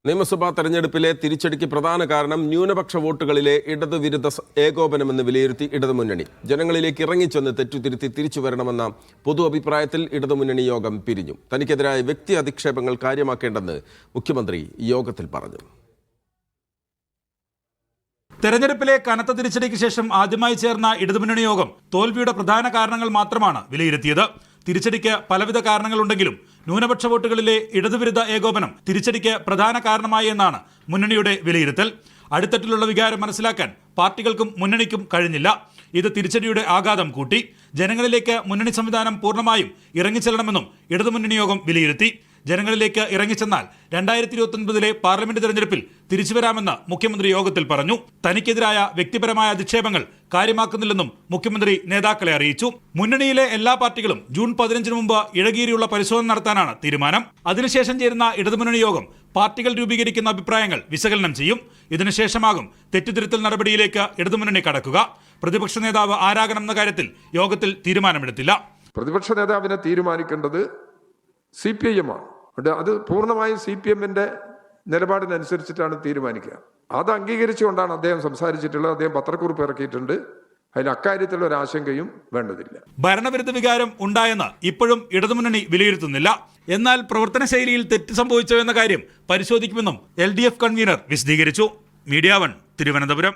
നിയമസഭാ തെരഞ്ഞെടുപ്പിലെ തിരിച്ചടിക്ക് പ്രധാന കാരണം ന്യൂനപക്ഷ വോട്ടുകളിലെ ഇടതുവിരുദ്ധ ഏകോപനമെന്ന് വിലയിരുത്തി ഇടതുമുന്നണി. ജനങ്ങളിലേക്ക് ഇറങ്ങിച്ചെന്ന് തെറ്റുതിരുത്തി തിരിച്ചു വരണമെന്ന പൊതു അഭിപ്രായത്തിൽ ഇടതുമുന്നണി യോഗം പിരിഞ്ഞു. തനിക്കെതിരായ വ്യക്തി അധിക്ഷേപങ്ങൾ കാര്യമാക്കേണ്ടെന്ന് മുഖ്യമന്ത്രി യോഗത്തിൽ പറഞ്ഞു. തെരഞ്ഞെടുപ്പിലെ കനത്ത തിരിച്ചടിക്ക് ശേഷം ആദ്യമായി ചേർന്ന ഇടതുമുന്നണി യോഗം തോൽവിയുടെ പ്രധാന കാരണങ്ങൾ മാത്രമാണ് വിലയിരുത്തിയത്. തിരിച്ചടിക്ക് പലവിധ കാരണങ്ങളുണ്ടെങ്കിലും ന്യൂനപക്ഷ വോട്ടുകളിലെ ഇടതുവിരുദ്ധ ഏകോപനം തിരിച്ചടിക്ക് പ്രധാന കാരണമായി എന്നാണ് മുന്നണിയുടെ വിലയിരുത്തൽ. അടിത്തട്ടിലുള്ള വികാരം മനസ്സിലാക്കാൻ പാർട്ടികൾക്കും മുന്നണിക്കും കഴിഞ്ഞില്ല. ഇത് തിരിച്ചടിയുടെ ആഘാതം കൂട്ടി. ജനങ്ങളിലേക്ക് മുന്നണി സംവിധാനം പൂർണ്ണമായും ഇറങ്ങിച്ചെല്ലണമെന്നും ഇടതുമുന്നണി യോഗം വിലയിരുത്തി. ജനങ്ങളിലേക്ക് ഇറങ്ങിച്ചെന്നാൽ 2029 പാർലമെന്റ് തെരഞ്ഞെടുപ്പിൽ തിരിച്ചുവരാമെന്ന് മുഖ്യമന്ത്രി യോഗത്തിൽ പറഞ്ഞു. തനിക്കെതിരായ വ്യക്തിപരമായ അധിക്ഷേപങ്ങൾ കാര്യമാക്കുന്നില്ലെന്നും മുഖ്യമന്ത്രി നേതാക്കളെ അറിയിച്ചു. മുന്നണിയിലെ എല്ലാ പാർട്ടികളും ജൂൺ 15 മുമ്പ് ഇഴകീരിയുള്ള പരിശോധന നടത്താനാണ് തീരുമാനം. അതിനുശേഷം ചേരുന്ന ഇടതുമുന്നണി യോഗം പാർട്ടികൾ രൂപീകരിക്കുന്ന അഭിപ്രായങ്ങൾ വിശകലനം ചെയ്യും. ഇതിനുശേഷമാകും തെറ്റുതിരുത്തൽ നടപടിയിലേക്ക് ഇടതുമുന്നണി കടക്കുക. പ്രതിപക്ഷ നേതാവ് ആരാകണമെന്ന കാര്യത്തിൽ യോഗത്തിൽ തീരുമാനമെടുത്തില്ല. പ്രതിപക്ഷ നേതാവിനെ തീരുമാനിക്കേണ്ടത് CPIM ആണ്. അത് പൂർണ്ണമായും CPM-ന്റെ നിലപാടിനനുസരിച്ചിട്ടാണ് തീരുമാനിക്കുക. അത് അംഗീകരിച്ചുകൊണ്ടാണ് അദ്ദേഹം സംസാരിച്ചിട്ടുള്ളത്. അദ്ദേഹം പത്രക്കുറിപ്പ് ഇറക്കിയിട്ടുണ്ട്. അതിൽ അക്കാര്യത്തിലുള്ള ഒരു ആശങ്കയും വേണ്ടതില്ല. ഭരണവിരുദ്ധ വികാരം ഉണ്ടായെന്ന് ഇപ്പോഴും ഇടതുമുന്നണി വിലയിരുത്തുന്നില്ല. എന്നാൽ പ്രവർത്തന ശൈലിയിൽ തെറ്റ് സംഭവിച്ചോ എന്ന കാര്യം പരിശോധിക്കുമെന്നും LDF കൺവീനർ വിശദീകരിച്ചു. മീഡിയ 1 തിരുവനന്തപുരം.